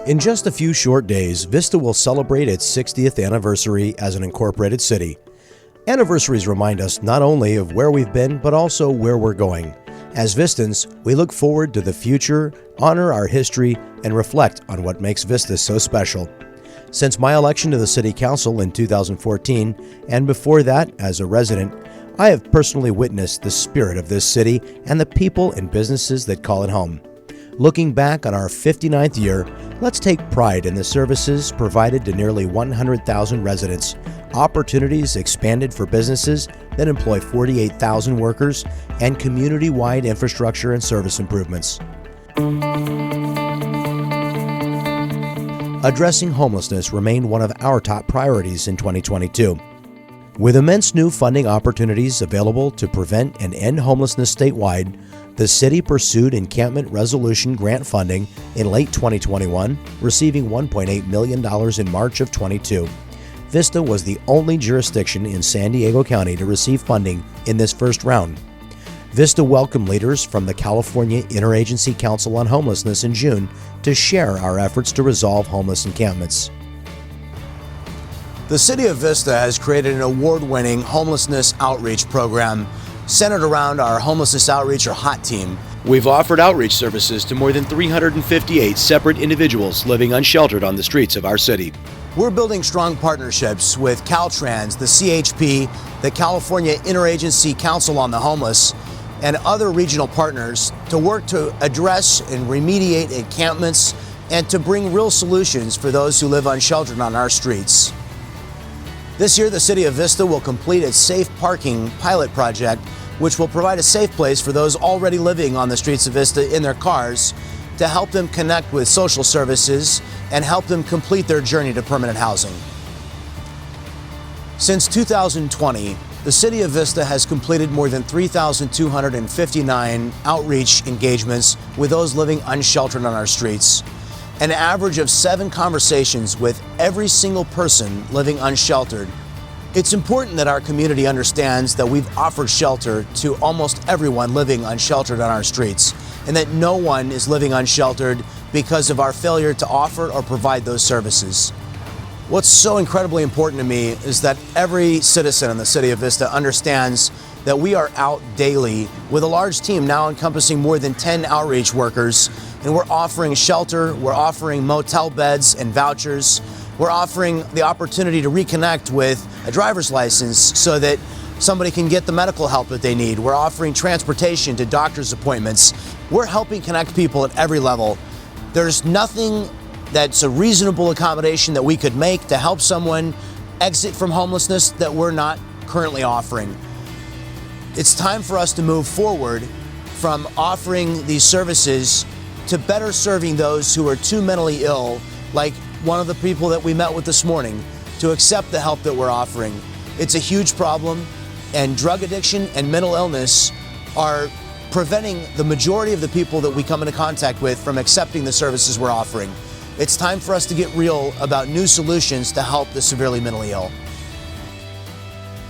In just a few short days, Vista will celebrate its 60th anniversary as an incorporated city. Anniversaries remind us not only of where we've been, but also where we're going. As Vistans, we look forward to the future, honor our history, and reflect on what makes Vista so special. Since my election to the City Council in 2014, and before that as a resident, I have personally witnessed the spirit of this city and the people and businesses that call it home. Looking back on our 59th year, let's take pride in the services provided to nearly 100,000 residents, opportunities expanded for businesses that employ 48,000 workers, and community-wide infrastructure and service improvements. Addressing homelessness remained one of our top priorities in 2022. With immense new funding opportunities available to prevent and end homelessness statewide, the city pursued encampment resolution grant funding in late 2021, receiving $1.8 million in March of 22. Vista was the only jurisdiction in San Diego County to receive funding in this first round. Vista welcomed leaders from the California Interagency Council on Homelessness in June to share our efforts to resolve homeless encampments. The City of Vista has created an award-winning homelessness outreach program centered around our Homelessness Outreach or HOT team. We've offered outreach services to more than 358 separate individuals living unsheltered on the streets of our city. We're building strong partnerships with Caltrans, the CHP, the California Interagency Council on the Homeless, and other regional partners to work to address and remediate encampments and to bring real solutions for those who live unsheltered on our streets. This year, the City of Vista will complete its safe parking pilot project, which will provide a safe place for those already living on the streets of Vista in their cars to help them connect with social services and help them complete their journey to permanent housing. Since 2020, the City of Vista has completed more than 3,259 outreach engagements with those living unsheltered on our streets. An average of 7 conversations with every single person living unsheltered. It's important that our community understands that we've offered shelter to almost everyone living unsheltered on our streets, and that no one is living unsheltered because of our failure to offer or provide those services. What's so incredibly important to me is that every citizen in the City of Vista understands that we are out daily with a large team now encompassing more than 10 outreach workers, and we're offering shelter, we're offering motel beds and vouchers, we're offering the opportunity to reconnect with a driver's license so that somebody can get the medical help that they need. We're offering transportation to doctor's appointments. We're helping connect people at every level. There's nothing that's a reasonable accommodation that we could make to help someone exit from homelessness that we're not currently offering. It's time for us to move forward from offering these services to better serving those who are too mentally ill, like one of the people that we met with this morning, to accept the help that we're offering. It's a huge problem, and drug addiction and mental illness are preventing the majority of the people that we come into contact with from accepting the services we're offering. It's time for us to get real about new solutions to help the severely mentally ill.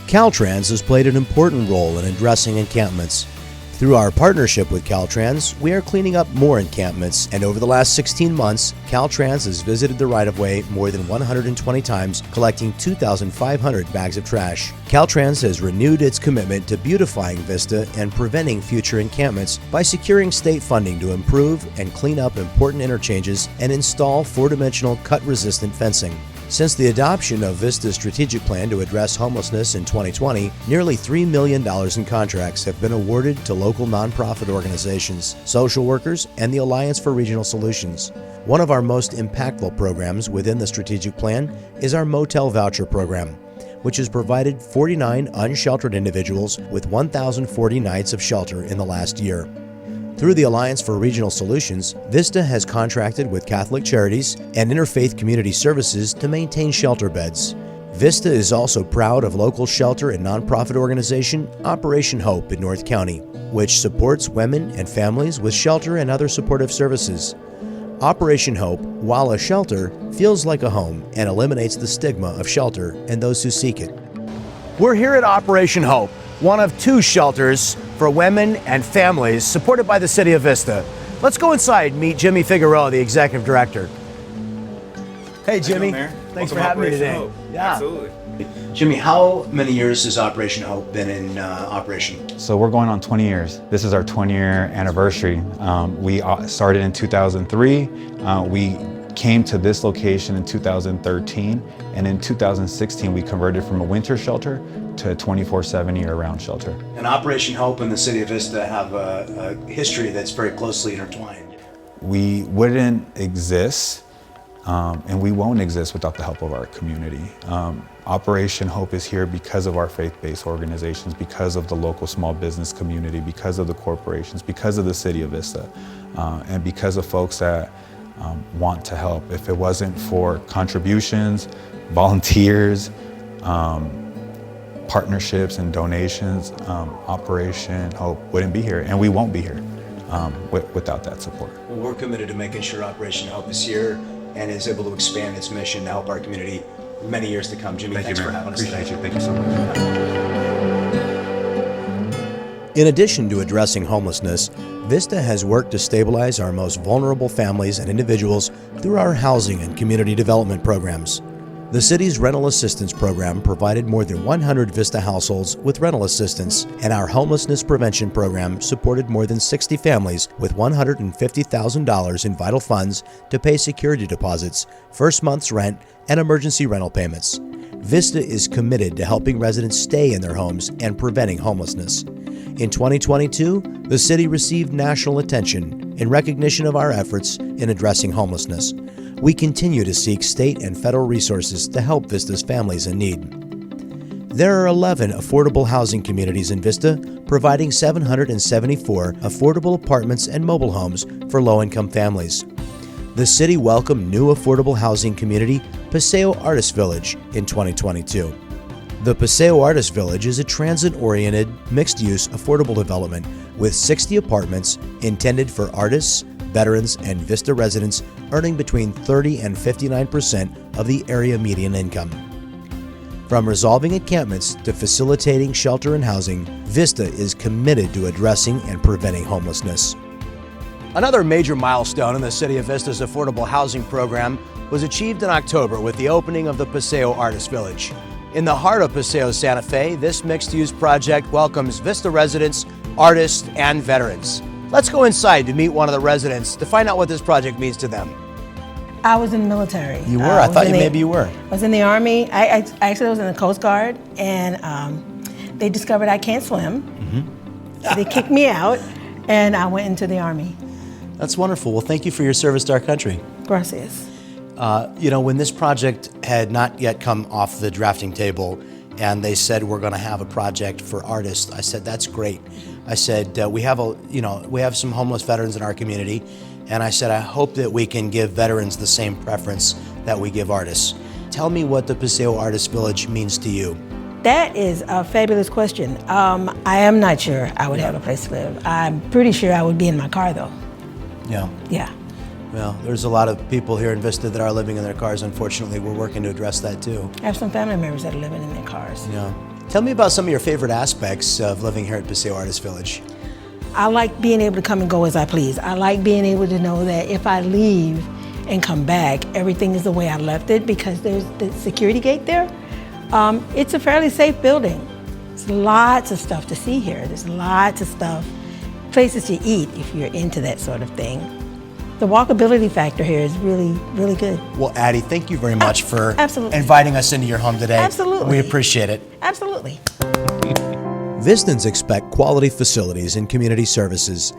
Caltrans has played an important role in addressing encampments. Through our partnership with Caltrans, we are cleaning up more encampments, and over the last 16 months, Caltrans has visited the right-of-way more than 120 times, collecting 2,500 bags of trash. Caltrans has renewed its commitment to beautifying Vista and preventing future encampments by securing state funding to improve and clean up important interchanges and install 4-dimensional cut-resistant fencing. Since the adoption of Vista's strategic plan to address homelessness in 2020, nearly $3 million in contracts have been awarded to local nonprofit organizations, social workers, and the Alliance for Regional Solutions. One of our most impactful programs within the strategic plan is our motel voucher program, which has provided 49 unsheltered individuals with 1,040 nights of shelter in the last year. Through the Alliance for Regional Solutions, Vista has contracted with Catholic Charities and Interfaith Community Services to maintain shelter beds. Vista is also proud of local shelter and nonprofit organization Operation Hope in North County, which supports women and families with shelter and other supportive services. Operation Hope, while a shelter, feels like a home and eliminates the stigma of shelter and those who seek it. We're here at Operation Hope, one of 2 shelters for women and families supported by the City of Vista. Let's go inside and meet Jimmy Figueroa, the executive director. Hey, Jimmy. Thanks for having me today. Yeah. Absolutely. Jimmy, how many years has Operation Hope been in operation? So we're going on 20 years. This is our 20-year anniversary. We started in 2003. We came to this location in 2013, and in 2016 we converted from a winter shelter to a 24/7 year-round shelter. And Operation Hope and the City of Vista have a history that's very closely intertwined. We wouldn't exist, and we won't exist without the help of our community. Operation Hope is here because of our faith-based organizations, because of the local small business community, because of the corporations, because of the City of Vista, and because of folks that want to help. If it wasn't for contributions, volunteers, partnerships and donations, Operation Hope wouldn't be here, and we won't be here without that support. Well, we're committed to making sure Operation Hope is here and is able to expand its mission to help our community many years to come. Jimmy, thanks for having us today. Appreciate you. Thank you so much. In addition to addressing homelessness, Vista has worked to stabilize our most vulnerable families and individuals through our housing and community development programs. The city's rental assistance program provided more than 100 Vista households with rental assistance, and our homelessness prevention program supported more than 60 families with $150,000 in vital funds to pay security deposits, first month's rent, and emergency rental payments. Vista is committed to helping residents stay in their homes and preventing homelessness. In 2022, the city received national attention in recognition of our efforts in addressing homelessness. We continue to seek state and federal resources to help Vista's families in need. There are 11 affordable housing communities in Vista, providing 774 affordable apartments and mobile homes for low-income families. The city welcomed new affordable housing community, Paseo Artist Village, in 2022. The Paseo Artist Village is a transit-oriented, mixed-use affordable development with 60 apartments intended for artists, veterans, and Vista residents earning between 30 and 59% of the area median income. From resolving encampments to facilitating shelter and housing, Vista is committed to addressing and preventing homelessness. Another major milestone in the City of Vista's affordable housing program was achieved in October with the opening of the Paseo Artist Village. In the heart of Paseo Santa Fe, this mixed-use project welcomes Vista residents, artists, and veterans. Let's go inside to meet one of the residents to find out what this project means to them. I was in the military. You were? I thought maybe you were. I was in the Army. I actually was in the Coast Guard, and they discovered I can't swim. So they kicked me out, and I went into the Army. That's wonderful. Well, thank you for your service to our country. Gracias. When this project had not yet come off the drafting table and they said we're going to have a project for artists, I said that's great. I said we have some homeless veterans in our community, and I said I hope that we can give veterans the same preference that we give artists. Tell me what the Paseo Artist Village means to you. That is a fabulous question. I am not sure I would have a place to live. I'm pretty sure I would be in my car though. Yeah. Yeah. Well, there's a lot of people here in Vista that are living in their cars. Unfortunately, we're working to address that too. I have some family members that are living in their cars. Yeah. Tell me about some of your favorite aspects of living here at Paseo Artist Village. I like being able to come and go as I please. I like being able to know that if I leave and come back, everything is the way I left it because there's the security gate there. It's a fairly safe building. There's lots of stuff to see here. There's lots of stuff, places to eat if you're into that sort of thing. The walkability factor here is really, really good. Well, Addie, thank you very much for Absolutely. inviting us into your home today. Absolutely. We appreciate it. Absolutely. Vistans expect quality facilities and community services,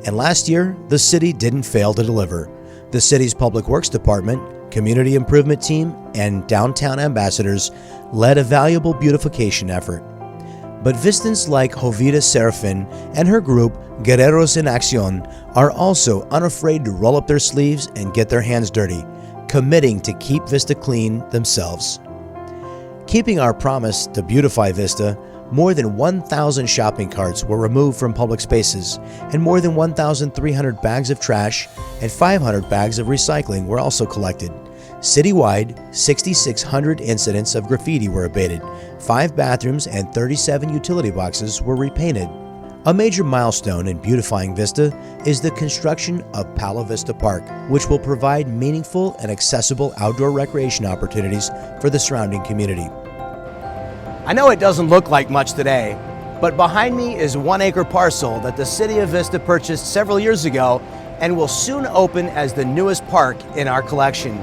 and last year, the city didn't fail to deliver. The city's Public Works Department, Community Improvement Team, and Downtown Ambassadors led a valuable beautification effort. But Vistans like Jovita Serafin and her group, Guerreros en Acción, are also unafraid to roll up their sleeves and get their hands dirty, committing to keep Vista clean themselves. Keeping our promise to beautify Vista, more than 1,000 shopping carts were removed from public spaces, and more than 1,300 bags of trash and 500 bags of recycling were also collected. Citywide, 6,600 incidents of graffiti were abated, 5 bathrooms and 37 utility boxes were repainted. A major milestone in beautifying Vista is the construction of Palo Vista Park, which will provide meaningful and accessible outdoor recreation opportunities for the surrounding community. I know it doesn't look like much today, but behind me is a 1-acre parcel that the City of Vista purchased several years ago and will soon open as the newest park in our collection.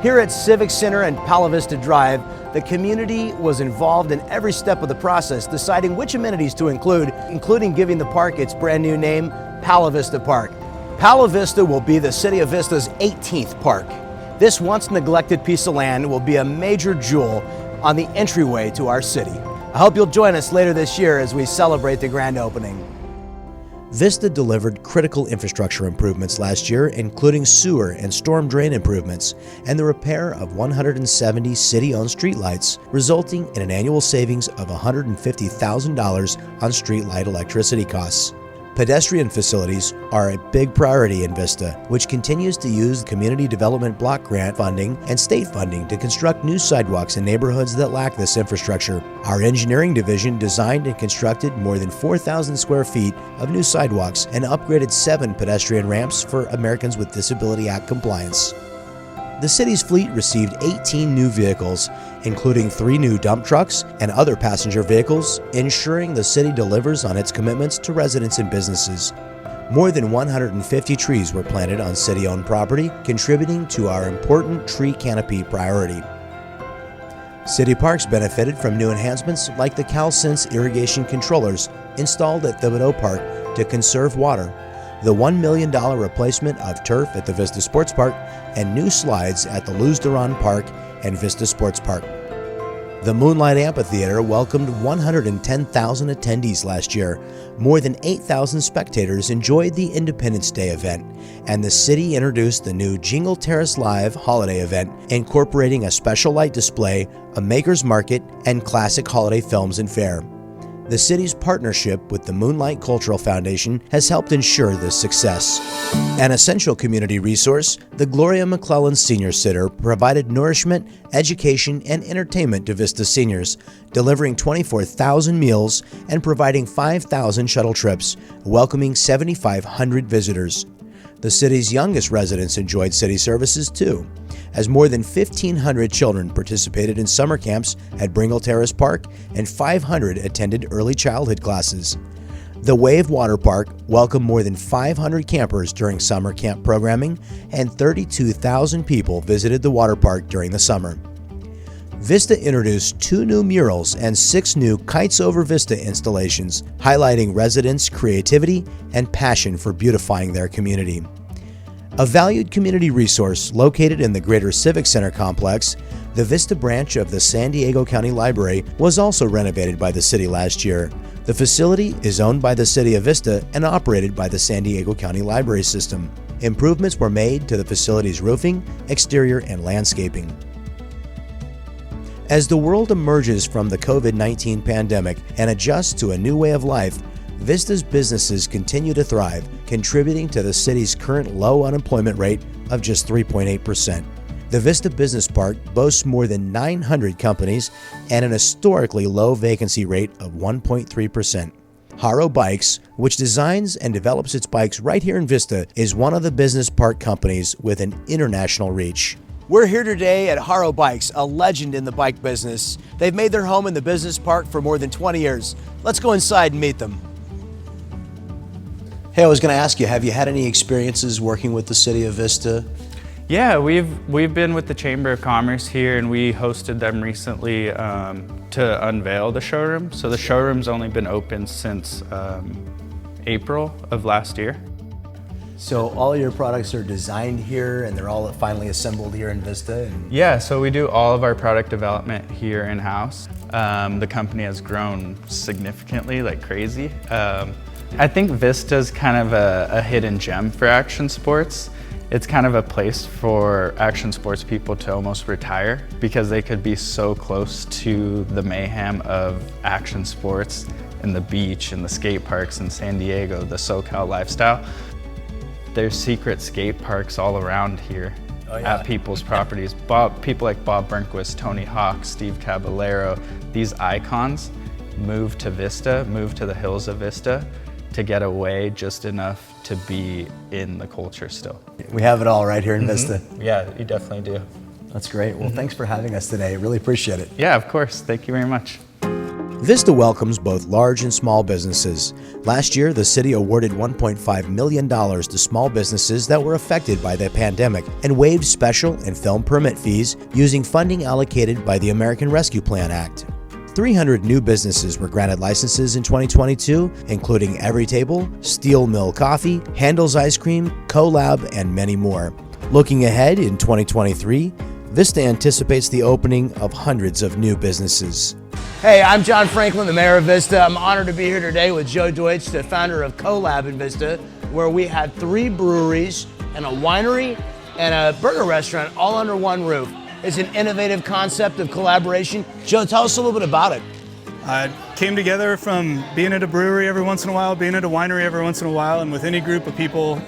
Here at Civic Center and Palo Vista Drive, the community was involved in every step of the process, deciding which amenities to include, including giving the park its brand new name, Palo Vista Park. Palo Vista will be the City of Vista's 18th park. This once neglected piece of land will be a major jewel on the entryway to our city. I hope you'll join us later this year as we celebrate the grand opening. Vista delivered critical infrastructure improvements last year, including sewer and storm drain improvements and the repair of 170 city-owned streetlights, resulting in an annual savings of $150,000 on streetlight electricity costs. Pedestrian facilities are a big priority in Vista, which continues to use Community Development Block Grant funding and state funding to construct new sidewalks in neighborhoods that lack this infrastructure. Our engineering division designed and constructed more than 4,000 square feet of new sidewalks and upgraded 7 pedestrian ramps for Americans with Disability Act compliance. The city's fleet received 18 new vehicles, including 3 new dump trucks and other passenger vehicles, ensuring the city delivers on its commitments to residents and businesses. More than 150 trees were planted on city-owned property, contributing to our important tree canopy priority. City parks benefited from new enhancements like the CalSense irrigation controllers installed at Thibodeau Park to conserve water, the $1 million replacement of turf at the Vista Sports Park, and new slides at the Luz Duran Park and Vista Sports Park. The Moonlight Amphitheater welcomed 110,000 attendees last year. More than 8,000 spectators enjoyed the Independence Day event, and the city introduced the new Jingle Terrace Live holiday event, incorporating a special light display, a maker's market, and classic holiday films and fare. The city's partnership with the Moonlight Cultural Foundation has helped ensure this success. An essential community resource, the Gloria McClellan Senior Center provided nourishment, education, and entertainment to Vista seniors, delivering 24,000 meals and providing 5,000 shuttle trips, welcoming 7,500 visitors. The city's youngest residents enjoyed city services too, as more than 1,500 children participated in summer camps at Bringle Terrace Park and 500 attended early childhood classes. The Wave Water Park welcomed more than 500 campers during summer camp programming, and 32,000 people visited the water park during the summer. Vista introduced 2 new murals and 6 new Kites Over Vista installations, highlighting residents' creativity and passion for beautifying their community. A valued community resource located in the Greater Civic Center complex, the Vista branch of the San Diego County Library was also renovated by the city last year. The facility is owned by the City of Vista and operated by the San Diego County Library System. Improvements were made to the facility's roofing, exterior, and landscaping. As the world emerges from the COVID-19 pandemic and adjusts to a new way of life, Vista's businesses continue to thrive, contributing to the city's current low unemployment rate of just 3.8%. The Vista Business Park boasts more than 900 companies and an historically low vacancy rate of 1.3%. Haro Bikes, which designs and develops its bikes right here in Vista, is one of the business park companies with an international reach. We're here today at Haro Bikes, a legend in the bike business. They've made their home in the business park for more than 20 years. Let's go inside and meet them. Hey, I was going to ask you, have you had any experiences working with the City of Vista? Yeah, we've been with the Chamber of Commerce here, and we hosted them recently to unveil the showroom. So the showroom's only been open since April of last year. So all your products are designed here and they're all finally assembled here in Vista? Yeah, so we do all of our product development here in-house. The company has grown significantly, like crazy. I think Vista's kind of a hidden gem for action sports. It's kind of a place for action sports people to almost retire because they could be so close to the mayhem of action sports and the beach and the skate parks in San Diego, the SoCal lifestyle. There's secret skate parks all around here at people's properties. People like Bob Burnquist, Tony Hawk, Steve Caballero, these icons moved to Vista, moved to the hills of Vista to get away just enough to be in the culture still. We have it all right here in Vista. Yeah, you definitely do. That's great. Well, thanks for having us today. Really appreciate it. Yeah, of course. Thank you very much. Vista welcomes both large and small businesses. Last year, the city awarded $1.5 million to small businesses that were affected by the pandemic and waived special and film permit fees using funding allocated by the American Rescue Plan Act. 300 new businesses were granted licenses in 2022, including Every Table, Steel Mill Coffee, Handel's Ice Cream, CoLab, and many more. Looking ahead in 2023, Vista anticipates the opening of hundreds of new businesses. Hey, I'm John Franklin, the mayor of Vista. I'm honored to be here today with Joe Deutsch, the founder of CoLab in Vista, where we had 3 breweries and a winery and a burger restaurant all under one roof. It's an innovative concept of collaboration. Joe, tell us a little bit about it. Came together from being at a brewery every once in a while, being at a winery every once in a while, and with any group of people,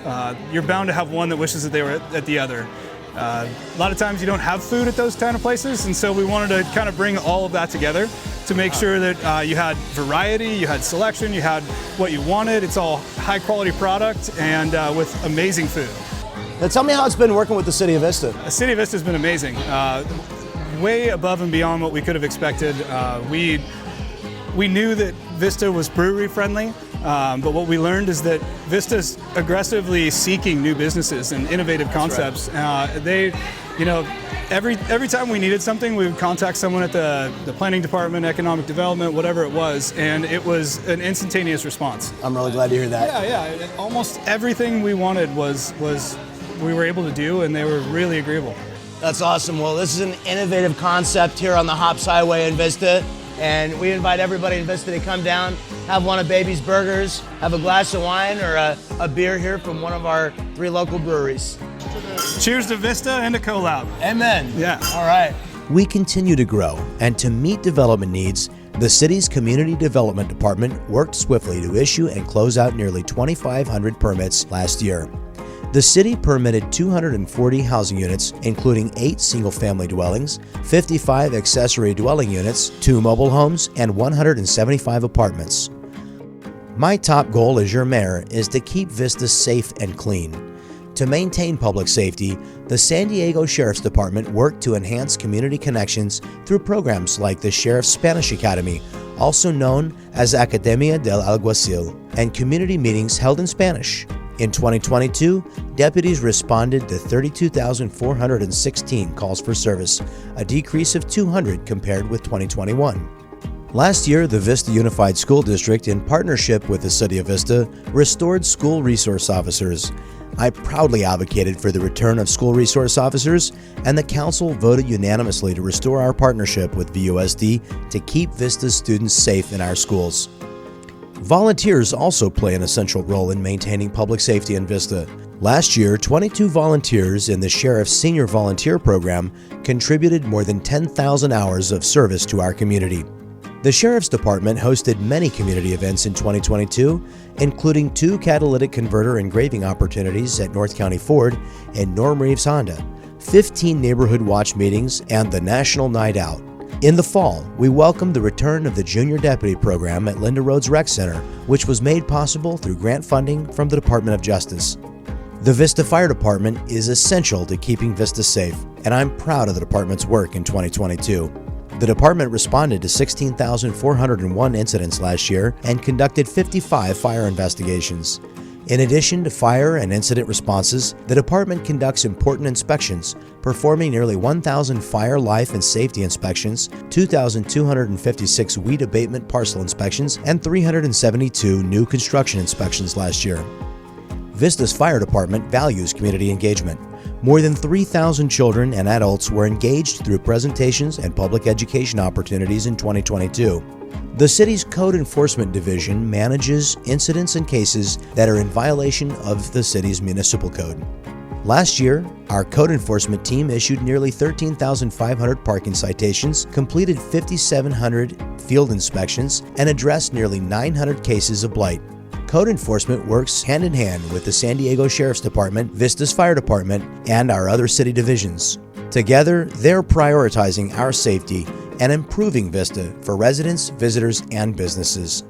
you're bound to have one that wishes that they were at the other. A lot of times you don't have food at those kind of places, and so we wanted to kind of bring all of that together to make sure that you had variety, you had selection, you had what you wanted. It's all high quality product and with amazing food. Now tell me how it's been working with the City of Vista. The City of Vista has been amazing, way above and beyond what we could have expected. We knew that Vista was brewery friendly, but what we learned is that Vista's aggressively seeking new businesses and innovative concepts. Right. Every time we needed something, we would contact someone at the planning department, economic development, whatever it was, and it was an instantaneous response. I'm really glad to hear that. Yeah. Almost everything we wanted was we were able to do, and they were really agreeable. That's awesome. Well, this is an innovative concept here on the Hops Highway in Vista, and we invite everybody in Vista to come down, have one of Baby's Burgers, have a glass of wine or a beer here from one of our 3 local breweries. Cheers to Vista and to CoLab. Amen. Yeah. All right. We continue to grow, and to meet development needs, the city's Community Development Department worked swiftly to issue and close out nearly 2,500 permits last year. The city permitted 240 housing units, including 8 single-family dwellings, 55 accessory dwelling units, 2 mobile homes, and 175 apartments. My top goal as your mayor is to keep Vista safe and clean. To maintain public safety, the San Diego Sheriff's Department worked to enhance community connections through programs like the Sheriff's Spanish Academy, also known as Academia del Alguacil, and community meetings held in Spanish. In 2022, deputies responded to 32,416 calls for service, a decrease of 200 compared with 2021. Last year, the Vista Unified School District, in partnership with the City of Vista, restored school resource officers. I proudly advocated for the return of school resource officers, and the council voted unanimously to restore our partnership with VUSD to keep Vista's students safe in our schools. Volunteers also play an essential role in maintaining public safety in Vista. Last year, 22 volunteers in the Sheriff's Senior Volunteer Program contributed more than 10,000 hours of service to our community. The Sheriff's Department hosted many community events in 2022, including 2 catalytic converter engraving opportunities at North County Ford and Norm Reeves Honda, 15 neighborhood watch meetings, and the National Night Out. In the fall, we welcomed the return of the Junior Deputy Program at Linda Rhodes Rec Center, which was made possible through grant funding from the Department of Justice. The Vista Fire Department is essential to keeping Vista safe, and I'm proud of the department's work in 2022. The department responded to 16,401 incidents last year and conducted 55 fire investigations. In addition to fire and incident responses, the department conducts important inspections, performing nearly 1,000 fire, life, and safety inspections, 2,256 weed abatement parcel inspections, and 372 new construction inspections last year. Vista's fire department values community engagement. More than 3,000 children and adults were engaged through presentations and public education opportunities in 2022. The city's Code Enforcement Division manages incidents and cases that are in violation of the city's municipal code. Last year, our code enforcement team issued nearly 13,500 parking citations, completed 5,700 field inspections, and addressed nearly 900 cases of blight. Code enforcement works hand in hand with the San Diego Sheriff's Department, Vista's Fire Department, and our other city divisions. Together, they're prioritizing our safety and improving Vista for residents, visitors, and businesses.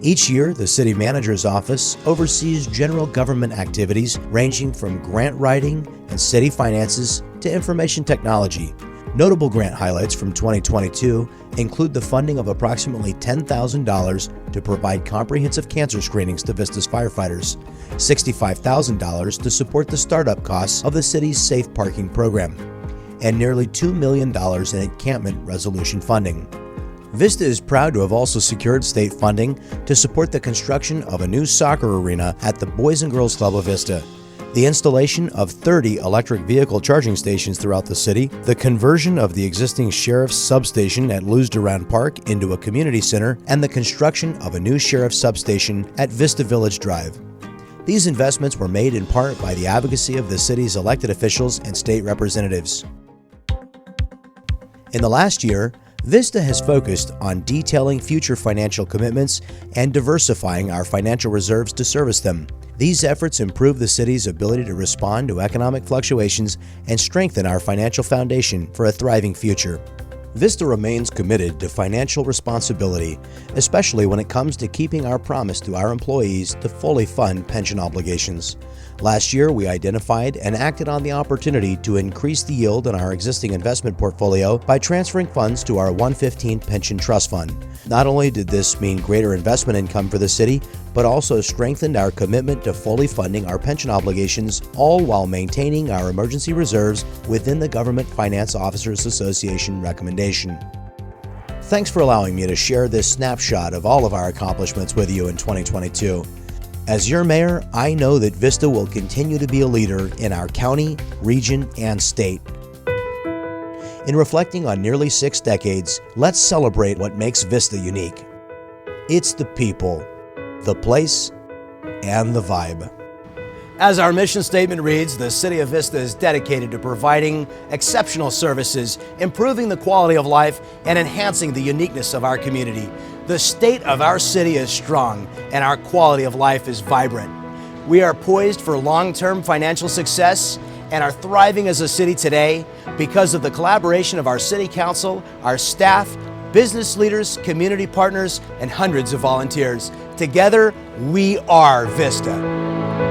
Each year, the City Manager's Office oversees general government activities ranging from grant writing and city finances to information technology. Notable grant highlights from 2022 include the funding of approximately $10,000 to provide comprehensive cancer screenings to Vista's firefighters, $65,000 to support the startup costs of the city's safe parking program, and nearly $2 million in encampment resolution funding. Vista is proud to have also secured state funding to support the construction of a new soccer arena at the Boys and Girls Club of Vista, the installation of 30 electric vehicle charging stations throughout the city, the conversion of the existing sheriff's substation at Luz Duran Park into a community center, and the construction of a new sheriff's substation at Vista Village Drive. These investments were made in part by the advocacy of the city's elected officials and state representatives. In the last year, Vista has focused on detailing future financial commitments and diversifying our financial reserves to service them. These efforts improve the city's ability to respond to economic fluctuations and strengthen our financial foundation for a thriving future. Vista remains committed to financial responsibility, especially when it comes to keeping our promise to our employees to fully fund pension obligations. Last year, we identified and acted on the opportunity to increase the yield in our existing investment portfolio by transferring funds to our 115 Pension Trust Fund. Not only did this mean greater investment income for the city, but also strengthened our commitment to fully funding our pension obligations, all while maintaining our emergency reserves within the Government Finance Officers Association recommendation. Thanks for allowing me to share this snapshot of all of our accomplishments with you in 2022. As your mayor, I know that Vista will continue to be a leader in our county, region, and state. In reflecting on nearly 6 decades, let's celebrate what makes Vista unique. It's the people, the place, and the vibe. As our mission statement reads, the City of Vista is dedicated to providing exceptional services, improving the quality of life, and enhancing the uniqueness of our community. The state of our city is strong, and our quality of life is vibrant. We are poised for long-term financial success and are thriving as a city today because of the collaboration of our City Council, our staff, business leaders, community partners, and hundreds of volunteers. Together, we are Vista.